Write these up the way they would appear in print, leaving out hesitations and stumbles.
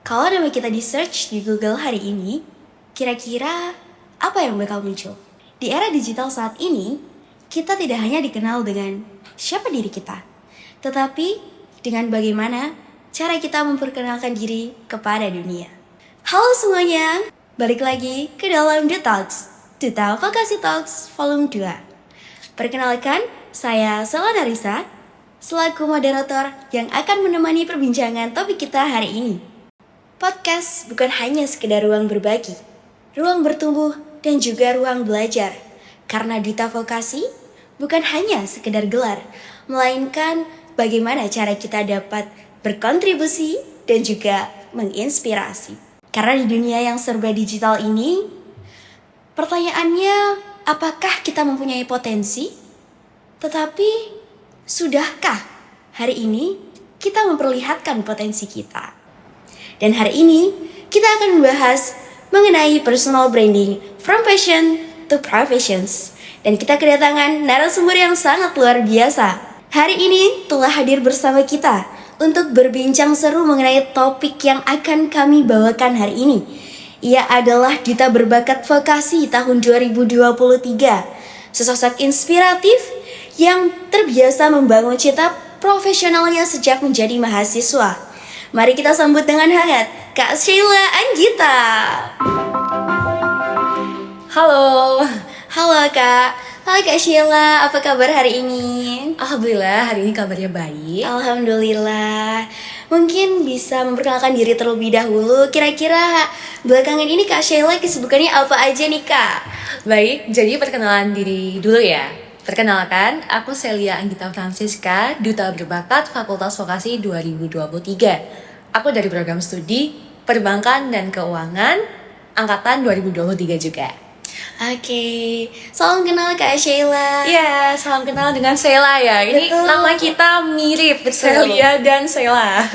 Kalau nama kita di search di Google hari ini, kira-kira apa yang bakal muncul? Di era digital saat ini, kita tidak hanya dikenal dengan siapa diri kita, tetapi dengan bagaimana cara kita memperkenalkan diri kepada dunia. Halo semuanya, balik lagi ke dalam The Talks, Duta Vokasi Talks Volume 2. Perkenalkan, saya Selana Risa, selaku moderator yang akan menemani perbincangan topik kita hari ini. Podcast bukan hanya sekedar ruang berbagi, ruang bertumbuh, dan juga ruang belajar. Karena Duta Vokasi bukan hanya sekedar gelar, melainkan bagaimana cara kita dapat berkontribusi dan juga menginspirasi. Karena di dunia yang serba digital ini, pertanyaannya, apakah kita mempunyai potensi? Tetapi, sudahkah hari ini kita memperlihatkan potensi kita? Dan hari ini kita akan membahas mengenai personal branding from passion to professions. Dan kita kedatangan narasumber yang sangat luar biasa. Hari ini telah hadir bersama kita untuk berbincang seru mengenai topik yang akan kami bawakan hari ini. Ia adalah Duta Berbakat Vokasi tahun 2023. Sesosok inspiratif yang terbiasa membangun cita profesionalnya sejak menjadi mahasiswa. Mari kita sambut dengan hangat Kak Sheila Anggita. Halo. Halo Kak. Halo Kak Sheila, apa kabar hari ini? Alhamdulillah hari ini kabarnya baik. Alhamdulillah. Mungkin bisa memperkenalkan diri terlebih dahulu. Kira-kira belakangan ini Kak Sheila kesibukannya apa aja nih Kak? Baik, jadi perkenalan diri dulu ya. Perkenalkan, aku Celia Anggita Francisca, Duta Berbakat Fakultas Vokasi 2023. Aku dari program studi Perbankan dan Keuangan angkatan 2023 juga. Oke, salam kenal Kak Sheila. Iya, salam kenal dengan Sheila ya. Ini Betul. nama kita mirip, Betul. Celia dan Sheila.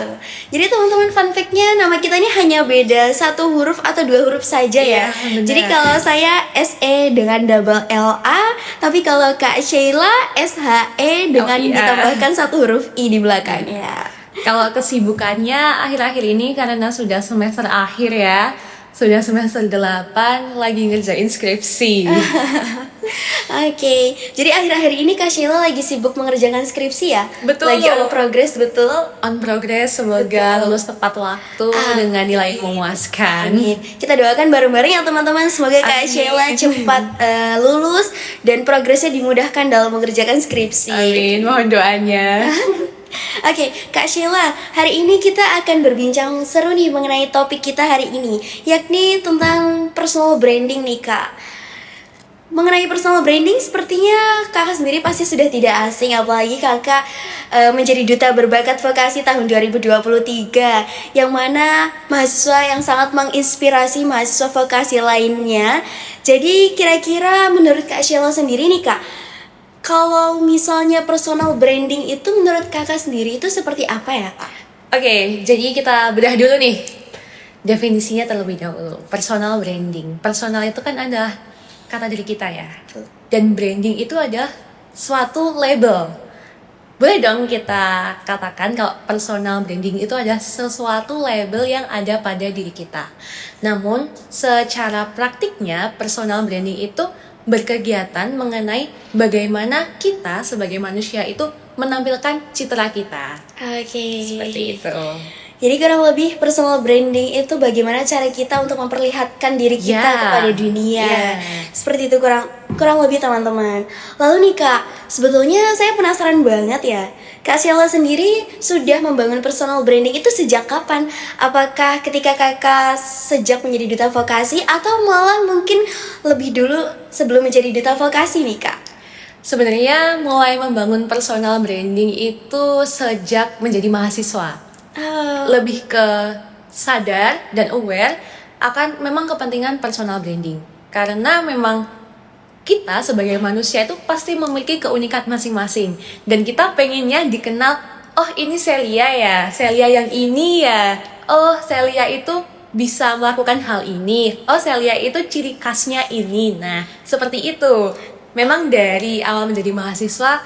Jadi teman-teman, fun fact-nya nama kita ini hanya beda 1 huruf atau 2 huruf saja ya. Iya, benar. Jadi kalau saya SE dengan double LA, tapi kalau Kak Sheila SHE dengan iya. ditambahkan 1 huruf I di belakangnya. Kalau kesibukannya akhir-akhir ini karena sudah semester akhir ya, sudah semester 8 lagi ngerjain skripsi. Oke, jadi akhir-akhir ini Kak Sheila lagi sibuk mengerjakan skripsi ya? Betul. Lagi on progress, betul? On progress, semoga Betul. lulus tepat waktu dengan nilai yang memuaskan. Amin. Kita doakan bareng-bareng ya teman-teman. Semoga Kak Amin. Sheila cepat lulus dan progresnya dimudahkan dalam mengerjakan skripsi. Amin, mohon doanya. Oke, Kak Sheila, hari ini kita akan berbincang seru nih mengenai topik kita hari ini, yakni tentang personal branding nih Kak. Mengenai personal branding, sepertinya kakak sendiri pasti sudah tidak asing, apalagi kakak menjadi Duta Berbakat Vokasi tahun 2023, yang mana mahasiswa yang sangat menginspirasi mahasiswa vokasi lainnya. Jadi kira-kira menurut Kak Sheila sendiri nih Kak, kalau misalnya personal branding itu menurut kakak sendiri itu seperti apa ya Kak? Oke, jadi kita bedah dulu nih definisinya terlebih dahulu. Personal branding. Personal itu kan ada kata diri kita ya. Dan branding itu ada suatu label. Boleh dong kita katakan kalau personal branding itu ada sesuatu label yang ada pada diri kita. Namun secara praktiknya personal branding itu berkegiatan mengenai bagaimana kita sebagai manusia itu menampilkan citra kita. Oke. Seperti itu. Jadi kurang lebih personal branding itu bagaimana cara kita untuk memperlihatkan diri kita Ya. kepada dunia. Ya. Seperti itu kurang lebih teman-teman. Lalu nih Kak, sebetulnya saya penasaran banget ya. Kak Sheila sendiri sudah membangun personal branding itu sejak kapan? Apakah ketika kakak sejak menjadi duta vokasi atau malah mungkin lebih dulu sebelum menjadi duta vokasi nih Kak? Sebenarnya mulai membangun personal branding itu sejak menjadi mahasiswa. Lebih ke sadar dan aware akan memang kepentingan personal branding. Karena memang kita sebagai manusia itu pasti memiliki keunikan masing-masing. Dan kita pengennya dikenal, oh ini Celia ya, Celia yang ini ya. Oh Celia itu bisa melakukan hal ini. Oh Celia itu ciri khasnya ini. Nah seperti itu. Memang dari awal menjadi mahasiswa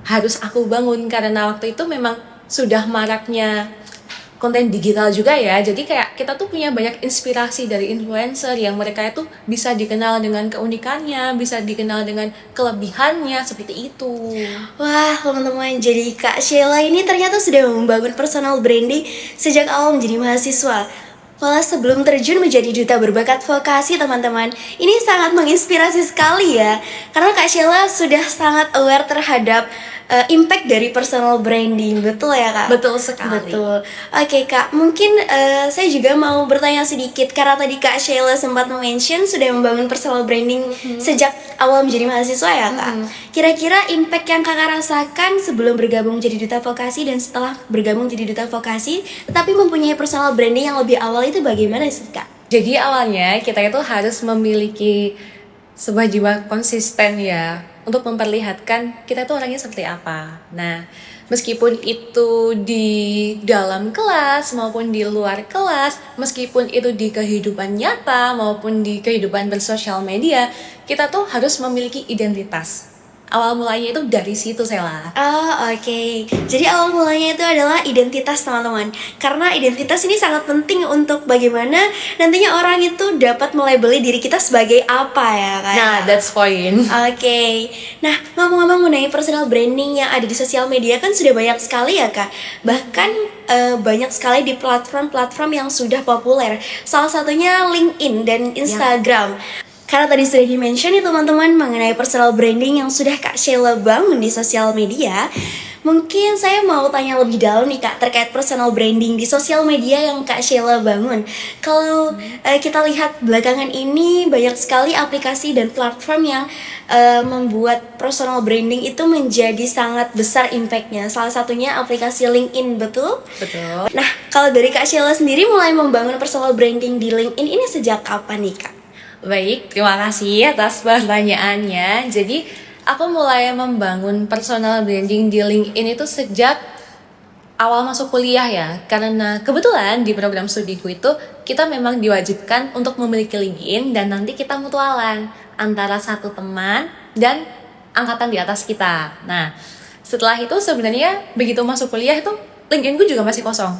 harus aku bangun. Karena waktu itu memang sudah maraknya konten digital juga ya. Jadi kayak kita tuh punya banyak inspirasi dari influencer yang mereka itu bisa dikenal dengan keunikannya, bisa dikenal dengan kelebihannya, seperti itu. Wah, teman-teman, jadi Kak Sheila ini ternyata sudah membangun personal branding sejak awal menjadi mahasiswa. Malah sebelum terjun menjadi duta berbakat vokasi, teman-teman, ini sangat menginspirasi sekali ya. Karena Kak Sheila sudah sangat aware terhadap impact dari personal branding, betul ya Kak? Betul sekali. Betul. Oke Kak, mungkin saya juga mau bertanya sedikit karena tadi Kak Sheila sempat mention sudah membangun personal branding sejak awal menjadi mahasiswa ya Kak. Kira-kira impact yang Kakak rasakan sebelum bergabung jadi duta vokasi dan setelah bergabung jadi duta vokasi, tetapi mempunyai personal branding yang lebih awal itu bagaimana sih Kak? Jadi awalnya kita itu harus memiliki sebuah jiwa konsisten ya, untuk memperlihatkan kita itu orangnya seperti apa. Nah, meskipun itu di dalam kelas maupun di luar kelas, meskipun itu di kehidupan nyata maupun di kehidupan bersosial media, kita tuh harus memiliki identitas. Awal mulanya itu dari situ, Sela. Oh, oke. Jadi awal mulanya itu adalah identitas, teman-teman. Karena identitas ini sangat penting untuk bagaimana nantinya orang itu dapat melabeli diri kita sebagai apa ya, Kak? Nah, that's point. Oke. Nah, ngomong-ngomong mengenai personal branding yang ada di sosial media kan sudah banyak sekali ya, Kak. Bahkan banyak sekali di platform-platform yang sudah populer. Salah satunya LinkedIn dan Instagram. Karena tadi sudah di-mention nih teman-teman mengenai personal branding yang sudah Kak Sheila bangun di sosial media. Mungkin saya mau tanya lebih dalam nih Kak terkait personal branding di sosial media yang Kak Sheila bangun. Kalau kita lihat belakangan ini banyak sekali aplikasi dan platform yang membuat personal branding itu menjadi sangat besar impactnya. Salah satunya aplikasi LinkedIn, betul? Betul. Nah, kalau dari Kak Sheila sendiri mulai membangun personal branding di LinkedIn ini sejak kapan nih Kak? Baik, terima kasih atas pertanyaannya. Jadi, aku mulai membangun personal branding di LinkedIn itu sejak awal masuk kuliah ya. Karena kebetulan di program studiku itu kita memang diwajibkan untuk memiliki LinkedIn dan nanti kita mutualan antara satu teman dan angkatan di atas kita. Nah, setelah itu sebenarnya begitu masuk kuliah itu LinkedIn-ku juga masih kosong.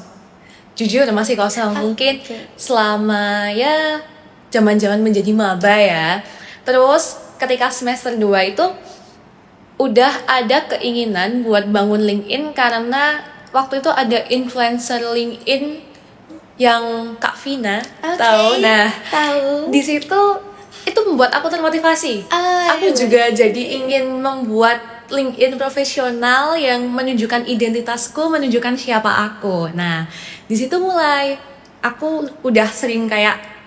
Jujur masih kosong. Mungkin selama ya zaman-zaman menjadi maba ya. Terus ketika semester 2 itu udah ada keinginan buat bangun LinkedIn karena waktu itu ada influencer LinkedIn yang Kak Vina, tahu? Nah, tahu. Di situ itu membuat aku termotivasi. Aku juga jadi ingin membuat LinkedIn profesional yang menunjukkan identitasku, menunjukkan siapa aku. Nah, di situ mulai aku udah sering kayak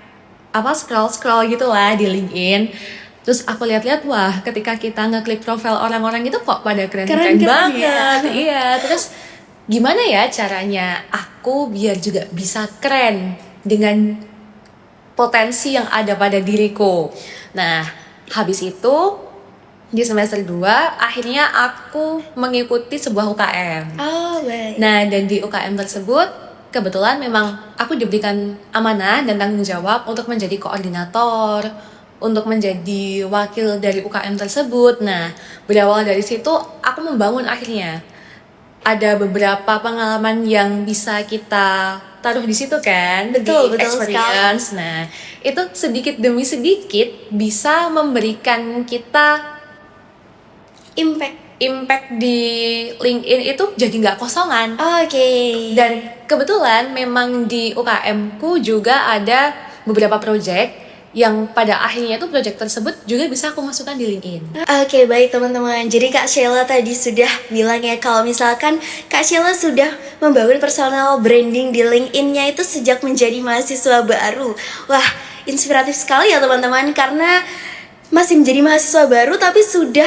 scroll gitu lah di LinkedIn. Terus aku lihat-lihat, wah ketika kita ngeklik profil orang-orang itu kok pada keren-keren banget. Iya, terus gimana ya caranya aku biar juga bisa keren dengan potensi yang ada pada diriku. Nah, habis itu di semester 2 akhirnya aku mengikuti sebuah UKM. Oh, baik. Nah, dan di UKM tersebut kebetulan memang aku diberikan amanah dan tanggung jawab untuk menjadi koordinator, untuk menjadi wakil dari UKM tersebut. Nah, berawal dari situ aku membangun akhirnya. Ada beberapa pengalaman yang bisa kita taruh di situ kan, betul experience. Nah, itu sedikit demi sedikit bisa memberikan kita impact di LinkedIn itu jadi nggak kosongan. Oke. Dan kebetulan memang di UKM-ku juga ada beberapa project yang pada akhirnya tuh project tersebut juga bisa aku masukkan di LinkedIn. Oke, baik teman-teman. Jadi Kak Sheila tadi sudah bilang ya kalau misalkan Kak Sheila sudah membangun personal branding di LinkedIn-nya itu sejak menjadi mahasiswa baru. Wah, inspiratif sekali ya teman-teman karena masih menjadi mahasiswa baru tapi sudah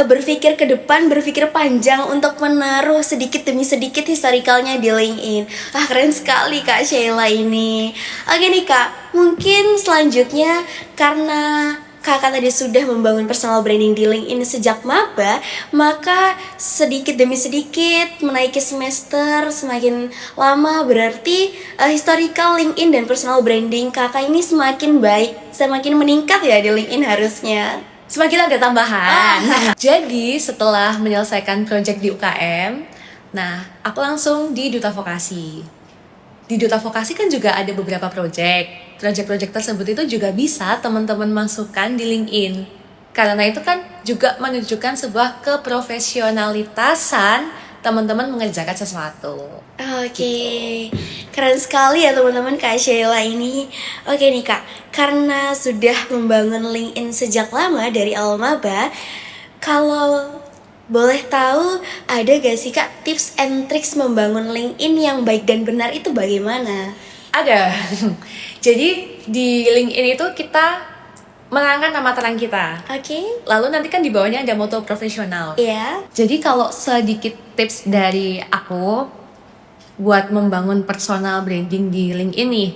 berpikir ke depan, berpikir panjang untuk menaruh sedikit demi sedikit historicalnya di LinkedIn. Keren sekali Kak Sheila ini. Oke nih Kak, mungkin selanjutnya karena Kakak tadi sudah membangun personal branding di LinkedIn sejak maba, maka sedikit demi sedikit menaiki semester semakin lama berarti historical LinkedIn dan personal branding Kakak ini semakin baik, semakin meningkat ya di LinkedIn harusnya. Semakin ada tambahan. Jadi setelah menyelesaikan project di UKM, nah aku langsung di duta vokasi. di Duta Vokasi kan juga ada beberapa project tersebut itu juga bisa teman-teman masukkan di LinkedIn, karena itu kan juga menunjukkan sebuah keprofesionalitasan teman-teman mengerjakan sesuatu. Oke, keren sekali ya teman-teman Kak Sheila ini. Oke nih Kak, karena sudah membangun LinkedIn sejak lama dari awal maba, kalau boleh tahu ada gak sih Kak tips and tricks membangun LinkedIn yang baik dan benar itu bagaimana? Ada. Jadi di LinkedIn itu kita menerangkan nama terang kita. Oke. Lalu nanti kan di bawahnya ada moto profesional. Iya. Jadi kalau sedikit tips dari aku buat membangun personal branding di LinkedIn nih,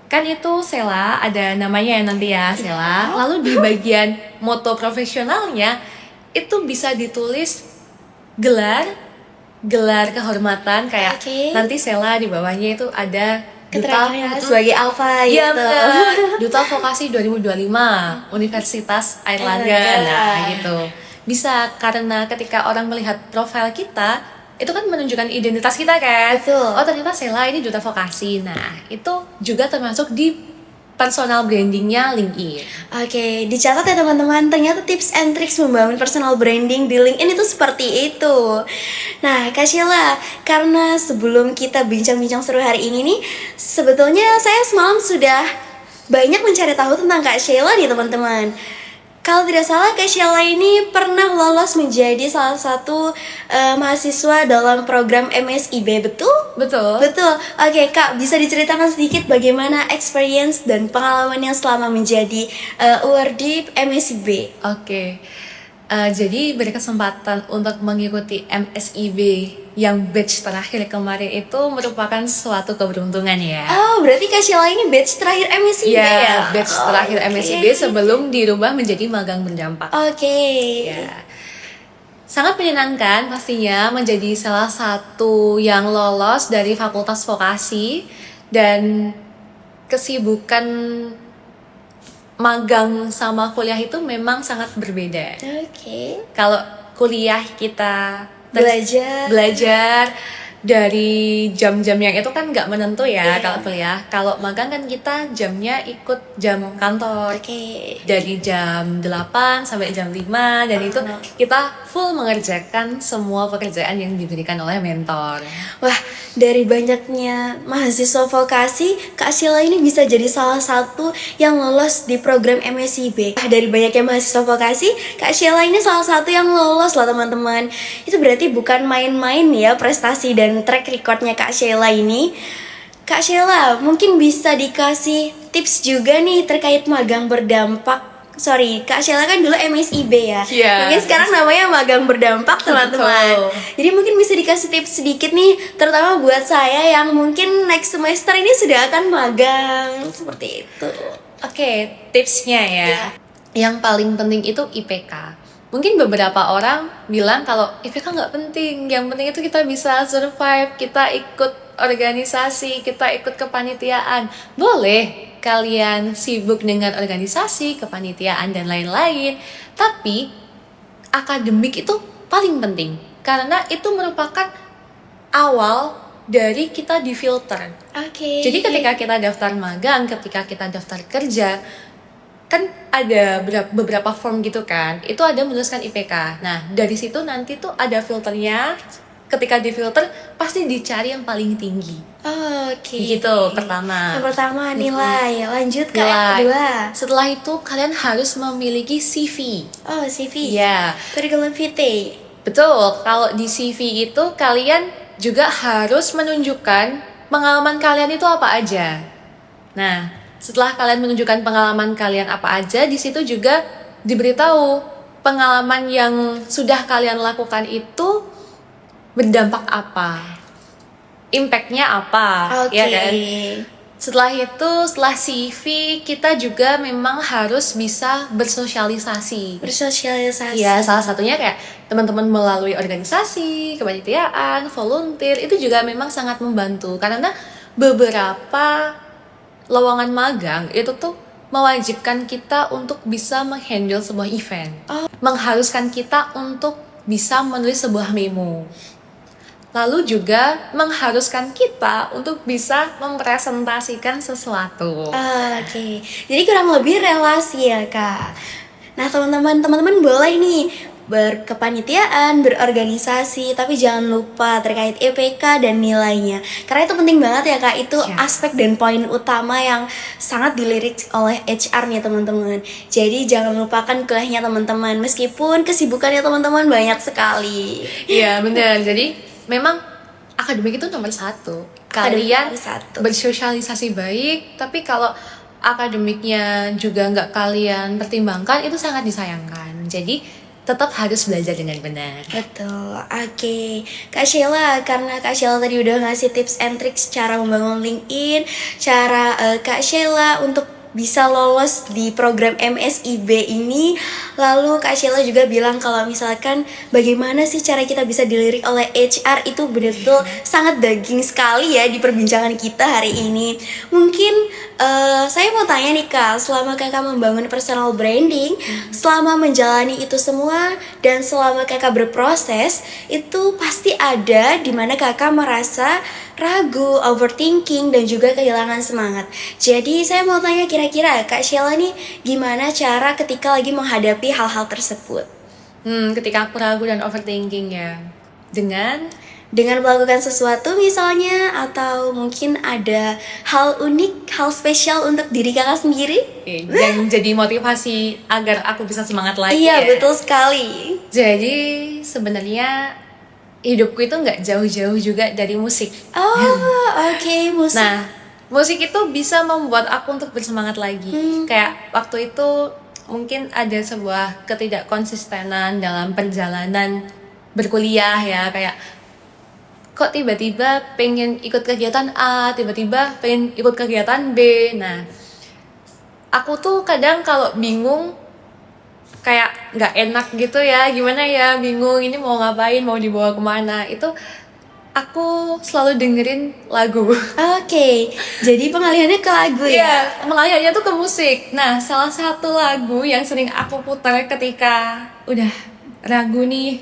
kan itu Sela, ada namanya ya nanti ya Sela. Lalu di bagian moto profesionalnya itu bisa ditulis gelar kehormatan kayak nanti Sela, di bawahnya itu ada keterangannya sebagai Alfa Iya, gitu. Duta Vokasi 2025 Universitas Airlangga. Nah gitu. Bisa, karena ketika orang melihat profil kita itu kan menunjukkan identitas kita kan. Betul. Oh ternyata Sela ini Duta Vokasi. Nah itu juga termasuk di personal brandingnya LinkedIn. Oke, dicatat ya teman-teman. Ternyata tips and tricks membangun personal branding di LinkedIn itu seperti itu. Nah, Kak Sheila, karena sebelum kita bincang-bincang seru hari ini nih, sebetulnya saya semalam sudah banyak mencari tahu tentang Kak Sheila nih teman-teman. Kalau tidak salah, Kak Sheila ini pernah lolos menjadi salah satu mahasiswa dalam program MSIB, betul? Betul. Betul. Oke, Kak, bisa diceritakan sedikit bagaimana experience dan pengalaman yang selama menjadi awardee MSIB? Oke. Jadi berkesempatan untuk mengikuti MSIB yang batch terakhir kemarin itu merupakan suatu keberuntungan ya. Oh, berarti Kak Sheila ini batch terakhir MSIB ya? Batch terakhir MSIB sebelum dirubah menjadi magang berdampak. Oke. Ya. Sangat menyenangkan pastinya menjadi salah satu yang lolos dari Fakultas Vokasi, dan kesibukan magang sama kuliah itu memang sangat berbeda. Oke. Kalau kuliah kita belajar dari jam-jam yang itu kan nggak menentu ya. Kalau kuliah, kalau magang kan kita jamnya ikut jam kantor. Dari jam 8 sampai jam 5, dan itu kita full mengerjakan semua pekerjaan yang diberikan oleh mentor. Wah, dari banyaknya mahasiswa vokasi, Kak Sheila ini bisa jadi salah satu yang lolos di program MSIB. Dari banyaknya mahasiswa vokasi, Kak Sheila ini salah satu yang lolos loh teman-teman. Itu berarti bukan main-main ya prestasi dan track recordnya Kak Sheila ini. Kak Sheila, mungkin bisa dikasih tips juga nih terkait magang berdampak. Sorry, Kak Sheila kan dulu MSIB ya. Mungkin sekarang namanya magang berdampak teman-teman. Jadi mungkin bisa dikasih tips sedikit nih, terutama buat saya yang mungkin next semester ini sudah akan magang. Seperti itu. Oke, tipsnya ya. Yang paling penting itu IPK. Mungkin beberapa orang bilang kalau IPK nggak penting, yang penting itu kita bisa survive, kita ikut organisasi, kita ikut kepanitiaan. Boleh kalian sibuk dengan organisasi, kepanitiaan, dan lain-lain, tapi akademik itu paling penting, karena itu merupakan awal dari kita difilter. Jadi ketika kita daftar magang, ketika kita daftar kerja, kan ada beberapa form gitu kan, itu ada menuliskan IPK. Nah dari situ nanti tuh ada filternya. Ketika difilter pasti dicari yang paling tinggi. Gitu pertama. Yang pertama nilai. Lanjut ke yang kedua. Setelah itu kalian harus memiliki CV. CV. Ya. Curriculum vitae. Betul. Kalau di CV itu kalian juga harus menunjukkan pengalaman kalian itu apa aja. Nah, setelah kalian menunjukkan pengalaman kalian apa aja, di situ juga diberitahu pengalaman yang sudah kalian lakukan itu berdampak apa, impactnya apa, ya kan? Setelah itu, setelah CV, kita juga memang harus bisa bersosialisasi. Ya, salah satunya kayak teman-teman melalui organisasi, kepanitiaan, volunteer, itu juga memang sangat membantu. Karena beberapa lowongan magang itu tuh mewajibkan kita untuk bisa menghandle sebuah event, mengharuskan kita untuk bisa menulis sebuah memo. lalu juga mengharuskan kita untuk bisa mempresentasikan sesuatu. Oke, jadi kurang lebih relasi ya kak. Nah teman-teman boleh nih berkepanitiaan, berorganisasi, tapi jangan lupa terkait IPK dan nilainya. Karena itu penting banget ya kak, itu Ya. aspek dan poin utama yang sangat dilirik oleh HR nih teman-teman. Jadi jangan lupakan kuliahnya teman-teman, meskipun kesibukannya teman-teman banyak sekali. Iya benar. Jadi memang akademik itu nomor satu. Akademik Kalian nomor satu. bersosialisasi baik, tapi kalau akademiknya juga nggak kalian pertimbangkan, itu sangat disayangkan. Jadi tetap harus belajar dengan benar. Betul, oke. Kak Sheila, karena Kak Sheila tadi udah ngasih tips and tricks cara membangun LinkedIn, cara Kak Sheila untuk bisa lolos di program MSIB ini. Lalu Kak Sheila juga bilang kalau misalkan bagaimana sih cara kita bisa dilirik oleh HR, itu betul-betul sangat daging sekali ya di perbincangan kita hari ini. Mungkin saya mau tanya nih kak, selama kakak membangun personal branding, selama menjalani itu semua dan selama kakak berproses, itu pasti ada dimana kakak merasa ragu, overthinking, dan juga kehilangan semangat. Jadi saya mau tanya kira-kira Kak Sheila nih gimana cara ketika lagi menghadapi hal-hal tersebut? Ketika aku ragu dan overthinking ya, dengan Melakukan sesuatu misalnya, atau mungkin ada hal unik, hal spesial untuk diri kakak sendiri? yang jadi motivasi agar aku bisa semangat lagi. Iya, ya. betul sekali. Jadi sebenarnya hidupku itu nggak jauh-jauh juga dari musik. Oh, oke, musik. Nah, musik itu bisa membuat aku untuk bersemangat lagi. Kayak waktu itu mungkin ada sebuah ketidakkonsistenan dalam perjalanan berkuliah ya, kayak kok tiba-tiba pengen ikut kegiatan A, tiba-tiba pengen ikut kegiatan B. Nah, aku tuh kadang kalau bingung kayak nggak enak gitu ya, gimana ya, bingung ini mau ngapain, mau dibawa kemana, itu aku selalu dengerin lagu. Oke, jadi pengalihannya ke lagu ya? Iya, mengalihnya tuh ke musik. Nah, salah satu lagu yang sering aku putar ketika udah ragu nih,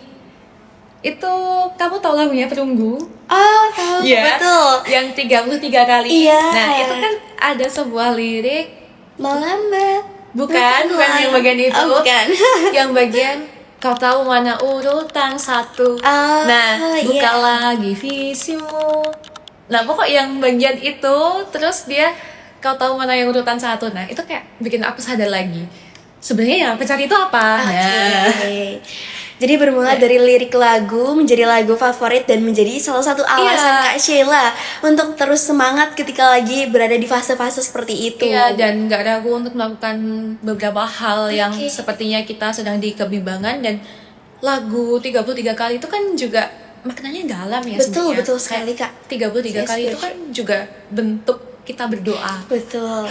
itu kamu tahu lagunya Perunggu? Oh, tahu, Iya, betul. yang 33 kali. Iya. Nah, itu kan ada sebuah lirik, Melambat. bukan yang bagian itu. Oh, bukan. Yang bagian kau tahu mana urutan satu. Oh, Nah, iya. buka lagi visimu. Nah, pokok yang bagian itu, terus dia kau tahu mana yang urutan satu. Nah, itu kayak bikin aku sadar lagi. Sebenarnya yang pencari itu apa? Oke. Nah, Jadi bermula dari lirik lagu menjadi lagu favorit dan menjadi salah satu alasan Iya. Kak Sheila untuk terus semangat ketika lagi berada di fase-fase seperti itu. iya, dan nggak ragu untuk melakukan beberapa hal yang Oke. sepertinya kita sedang di kebimbangan. Dan lagu 33 kali itu kan juga maknanya dalam ya Betul, sebenarnya. betul sekali, Kak. 33 Saya kali itu setuju. kan juga bentuk kita berdoa. Betul.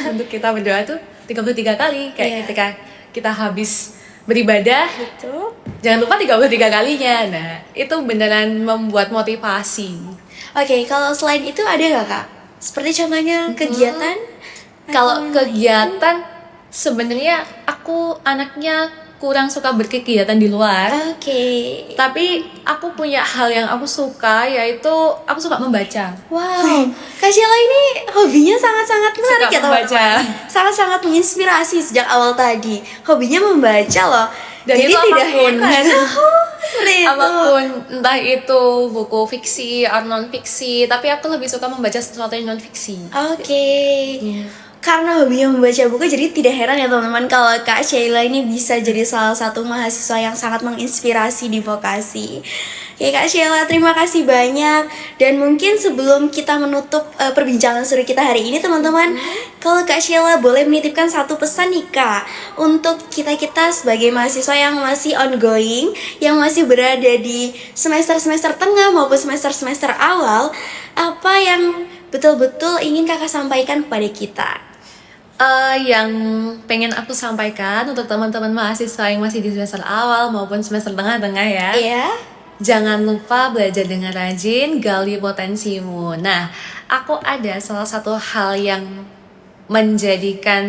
Bentuk kita berdoa tuh 33 kali. Kayak Iya. ketika kita habis beribadah, Betul. jangan lupa 33 kalinya. Nah, itu beneran membuat motivasi. Oke, kalau selain itu ada nggak Kak? Seperti contohnya kegiatan? Kalau kegiatan, sebenarnya aku anaknya kurang suka berkegiatan di luar. Oke. Tapi aku punya hal yang aku suka, yaitu aku suka membaca. Wow, Kak Sheila ini hobinya sangat-sangat menarik Suka ya teman-teman. membaca. Sangat-sangat menginspirasi sejak awal tadi. Hobinya membaca loh. Dan Jadi itu tidak apapun. heran. Oh, seperti itu. Apapun, entah itu buku fiksi atau non fiksi, tapi aku lebih suka membaca sesuatu yang non fiksi. Oke. Karena hobinya membaca buku, jadi tidak heran ya teman-teman kalau Kak Sheila ini bisa jadi salah satu mahasiswa yang sangat menginspirasi di vokasi. Oke Kak Sheila, terima kasih banyak. Dan mungkin sebelum kita menutup perbincangan seru kita hari ini teman-teman, kalau Kak Sheila boleh menitipkan satu pesan nih Kak, untuk kita-kita sebagai mahasiswa yang masih ongoing, yang masih berada di semester-semester tengah maupun semester-semester awal, apa yang betul-betul ingin kakak sampaikan kepada kita? Yang pengen aku sampaikan untuk teman-teman mahasiswa yang masih di semester awal maupun semester tengah-tengah ya. Iya. Jangan lupa belajar dengan rajin, gali potensimu. Nah, aku ada salah satu hal yang menjadikan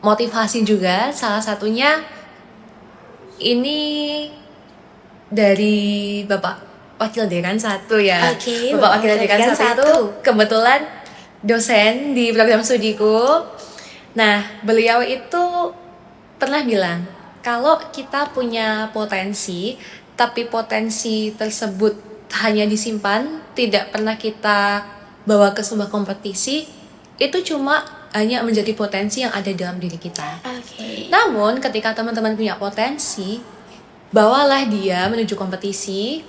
motivasi juga. Salah satunya ini dari Bapak Wakil Dekan 1 ya. Oke, Bapak Wakil Dekan 1 itu kebetulan dosen di program studiku. Nah, beliau itu pernah bilang, kalau kita punya potensi, tapi potensi tersebut hanya disimpan, tidak pernah kita bawa ke sebuah kompetisi, itu cuma hanya menjadi potensi yang ada dalam diri kita. Namun, ketika teman-teman punya potensi, bawalah dia menuju kompetisi,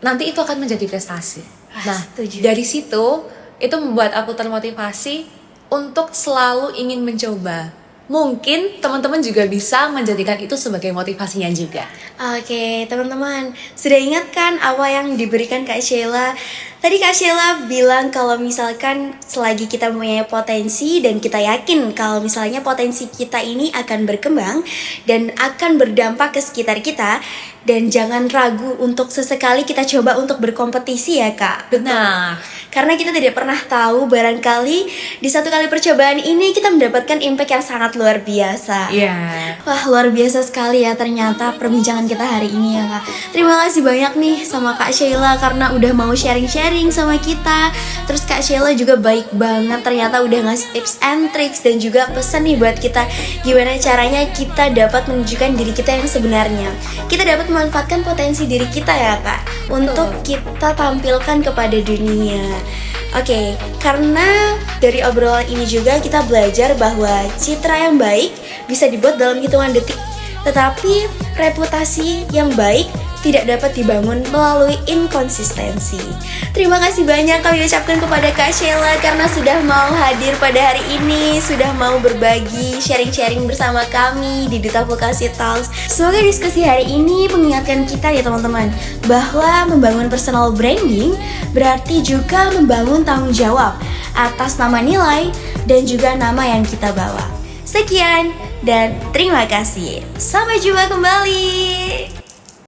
nanti itu akan menjadi prestasi. Nah, dari situ itu membuat aku termotivasi untuk selalu ingin mencoba. Mungkin teman-teman juga bisa menjadikan itu sebagai motivasinya juga. Oke, teman-teman, sudah ingat kan apa yang diberikan Kak Sheila? Tadi Kak Sheila bilang kalau misalkan selagi kita mempunyai potensi dan kita yakin kalau misalnya potensi kita ini akan berkembang dan akan berdampak ke sekitar kita, dan jangan ragu untuk sesekali kita coba untuk berkompetisi ya Kak. Benar. Karena kita tidak pernah tahu, barangkali di satu kali percobaan ini kita mendapatkan impact yang sangat luar biasa. Iya. Wah, luar biasa sekali ya ternyata perbincangan kita hari ini ya Kak. Terima kasih banyak nih sama Kak Sheila karena udah mau sharing-sharing sama kita. Terus Kak Sheila juga baik banget, ternyata udah ngasih tips and tricks dan juga pesan nih buat kita gimana caranya kita dapat menunjukkan diri kita yang sebenarnya. Kita dapat memanfaatkan potensi diri kita ya Kak untuk kita tampilkan kepada dunia. Oke, karena dari obrolan ini juga kita belajar bahwa citra yang baik bisa dibuat dalam hitungan detik, tetapi reputasi yang baik tidak dapat dibangun melalui inkonsistensi. Terima kasih banyak kami ucapkan kepada Kak Sheila karena sudah mau hadir pada hari ini, sudah mau berbagi, sharing-sharing bersama kami di Duta Vokasi Talks. Semoga diskusi hari ini mengingatkan kita ya teman-teman, bahwa membangun personal branding berarti juga membangun tanggung jawab atas nama nilai dan juga nama yang kita bawa. Sekian dan terima kasih. Sampai jumpa kembali.